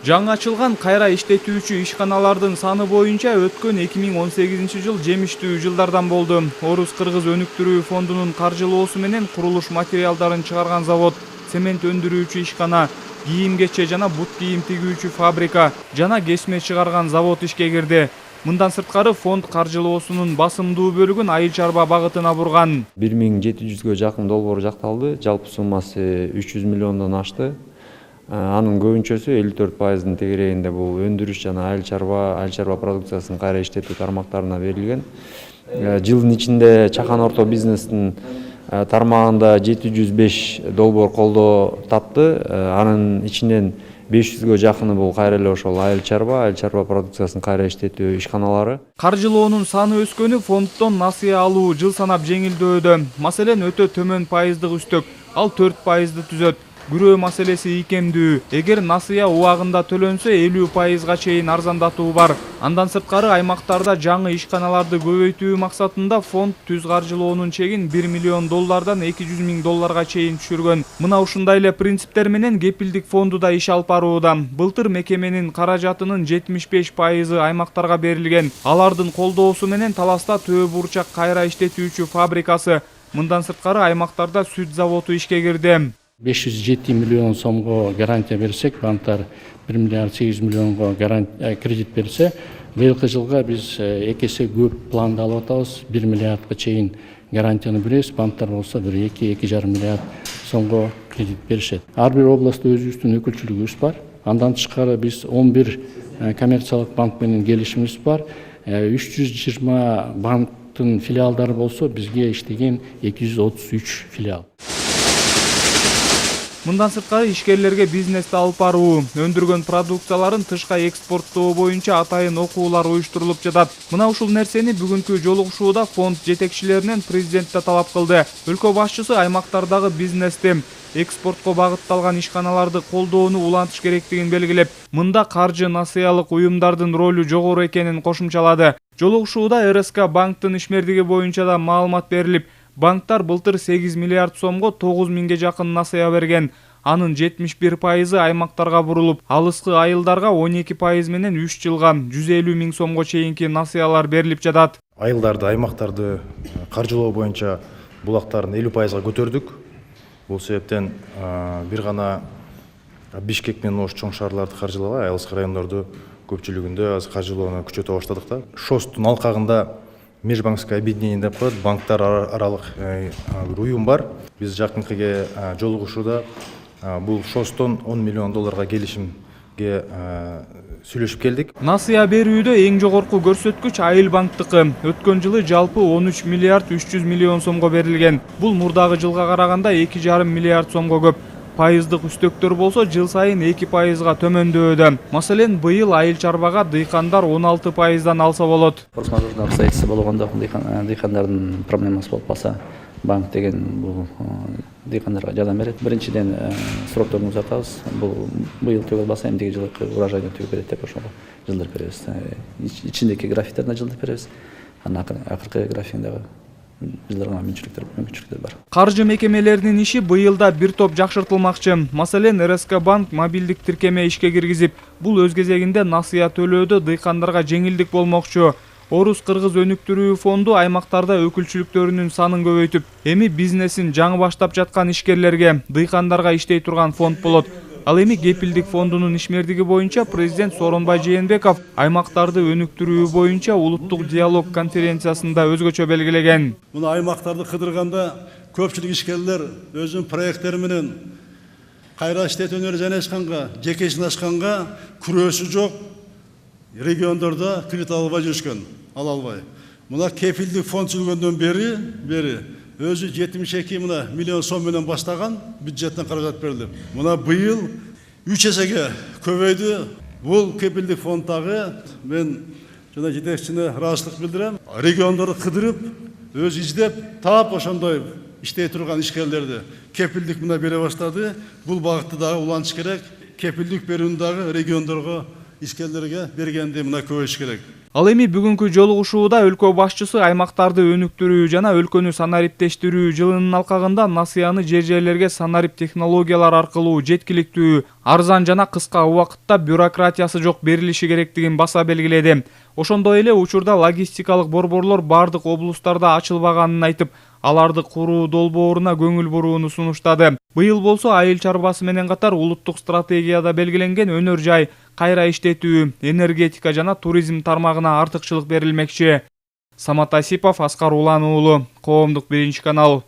Жаңы ачылган кайра иштетүүчү ишканалардын саны боюнча өткөн 2018 жыл жемиштүү жылдардан болду. Орус-кыргыз өнүктүрүү фондунун каржылоосу менен курулуш материалдарын чыгарган завод, цемент өндүрүүчү ишкана, кийим-кече жана бут кийим тигүүчү фабрика жана кесме чыгарган завод ишке кирди. Мындан сырткары фонд каржылоосунун басымдуу бөлүгүн айыл чарба багытына бурган. 1700-гө жакын долбоор жакталды. Жалпы суммасы 300 миллиондон ашты. Анын көбүнчөсү 54%-ын тегерегинде бул өндүрүш жана айыл чарба продукциясын кайра иштетүү тармактарына берилген. Жылдын ичинде чакан орто бизнестин тармагында 705 долбоор колдоо тапты. Анын ичинен 500гө жакыны бул кайра эле ошол айыл чарба продукциясын кайра иштетүү ишканалары. Каржылоонун саны өскөнү фонддон насыя алуу жыл санап жеңилдөөдө. Маселен, өтө төмөн пайыздык үстөк, ал 4%ды түзөт. Күрөө маселеси ийкемдүү. Эгер насыя убагында төлөнсө 50%га чейин арзандатуу бар. Андан сырткары аймактарда жаңы ишканаларды көбөйтүү максатында фонд түз каржылоонун чегин $1 миллион 200 миң долларга чейин түшүргөн. Мына ушундай эле принциптер менен кепилдик фонду да иш алып барууда. Былтыр мекеменин каражатынын 75%ы аймактарга берилген. Алардын колдоосу менен Таласта Төө бурчак кайра иштетүүчү фабрикасы, мындан сырткары аймактарда сүт заводу ишке кирди. 507 миллион сомго гарантия берсек, банктар 1 миллиард 800 миллионго кредит берсе, быйылкы жылга биз 2 эсе көп планды алып атабыз. 1 миллиардга чейин гарантияны беребиз. Банктар болсо 2-2,5 миллиард сомго кредит беришет. Ар бир областта өзүбүздүн өкүлчүлүгүбүз бар. Андан тышкары биз 11 коммерциялык банк менен келишимибиз бар. 320 банктын филиалдары болсо, бизге иштеген 233 филиал. Мындан сырткары ишкерлерге бизнести алып баруу, өндүргөн продукцияларын тышка экспорттоо боюнча атайын окуулар уюштурулуп жатат. Мына ушул нерсени бүгүнкү жолугушууда фонд жетекчилеринен президент да талап кылды. Өлкө башчысы аймактардагы бизнести, экспортко багытталган ишканаларды колдоону улантыш керектигин белгилеп, мында каржы насыялык уюмдардын ролу жогору экенин кошумчалады. Жолугушууда РСК банктын ишмердиги боюнча да маалымат берилип, банктар былтыр 8 миллиард сомго 9 миңге жакын насыя берген. Анын 71%ы аймактарга бурулуп, алыскы айылдарга 12% менен 3 жылга 150 миң сомго чейинки насыялар берилип жатат. Айылдарды, аймактарды каржылоо боюнча булактарын 50%га көтөрдүк. Бул себептен бир гана Бишкек менен Ош чоң шаарларды каржылабай, айылсыз райондорду көпчүлүгүндө азыр каржылоону күчөтө баштадык да. ШОСтун алкагында межбанковское объединение деп коет, банктар аралык бир уюм бар. Биз жакынкы жолугушууда бул ШОСтон 10 миллион долларга келишимге сүйлөшүп келдик. Насыя берүүдө эң жогорку көрсөткүч Айыл банктыкы. Өткөн жылы жалпы 13 миллиард 300 миллион сомго берилген. Бул мурдагы жылга караганда 2,5 миллиард сомго көп. Пайыздык үстөктөр болсо жыл сайын 2%га төмөндөөдө. Маселен, быйыл айыл чарбага дыйкандар 16%дан алса болот. Форс-мажордуу обстоятельства болгондо дыйкандардын проблемасы болуп калса, банк деген бул дыйкандарга жардам берет. Биринчиден срокторун узартабыз. Бул быйыл төгө албаса, эмдиги жылы урожайдан төгүп берет деп ошого жылдырып беребиз. Ичиндеки графиктерине жылдырып беребиз. Анан акыркы графигиндеги жылдарга мүмкүнчүлүктөр бар. Каржы мекемелеринин иши быйылда бир топ жакшыртылмакчы. Маселен, РСК банк мобилдик тиркеме ишке киргизип, бул өз кезегинде насыя төлөөдө дыйкандарга жеңилдик болмокчу. Орус-кыргыз өнүктүрүү фонду аймактарда өкүлчүлүктөрүнүн санын көбөйтүп, эми бизнесин жаңы баштап жаткан ишкерлерге, дыйкандарга иштей турган фонд болот. Ал эми кепилдик фондунун ишмердиги боюнча президент Сооронбай Жээнбеков аймактарды өнүктүрүү боюнча улуттук диалог конференциясында өзгөчө белгилеген. Мына аймактарды кыдырганда көпчүлүк ишкерлер өзүнүн проекттери менен кайра иштетүүнү жайнашканга, жекесин ачканга күрөөсү жок региондордо кредит албай жүрүшкөн, ала албай. Мына кепилдик фонд түзүлгөндөн бери өзү 72 миллион сом менен баштаган бюджеттен каражат берилип. Мына быйыл 3 эсеге көбөйдү. Бул кепилдик фонддагы мен жана жетекчине ыраазычылык билдирем. Региондорду кыдырып, өз издеп, таап ошондой иштей турган ишкерлерди кепилдик мына бере баштады. Бул багытты дагы улантыш керек. Кепилдик берүүнү дагы региондорго ишкерлерге бергенди мына көбөйүш керек. Ал эми бүгүнкү жолугушууда өлкө башчысы аймактарды өнүктүрүү жана өлкөнү санариптештирүү жылынын алкагында насыяны жер-жерлерге санарип технологиялар аркылуу жеткиликтүү, арзан жана кыска убакытта бюрократиясы жок берилиши керектигин баса белгиледи. Ошондой эле учурда логистикалык борборлор бардык облустарда ачылбаганын айтып, аларды куруу долбооруна көңүл бурууну сунуштады. Быйыл болсо айыл чарбасы менен катар улуттук стратегияда белгиленген өнөр жай, кайра иштетүү, энергетика жана туризм тармагына артыкчылык берилмекчи. Самат Асипов, Аскар Улан уулу, Коомдук биринчи канал.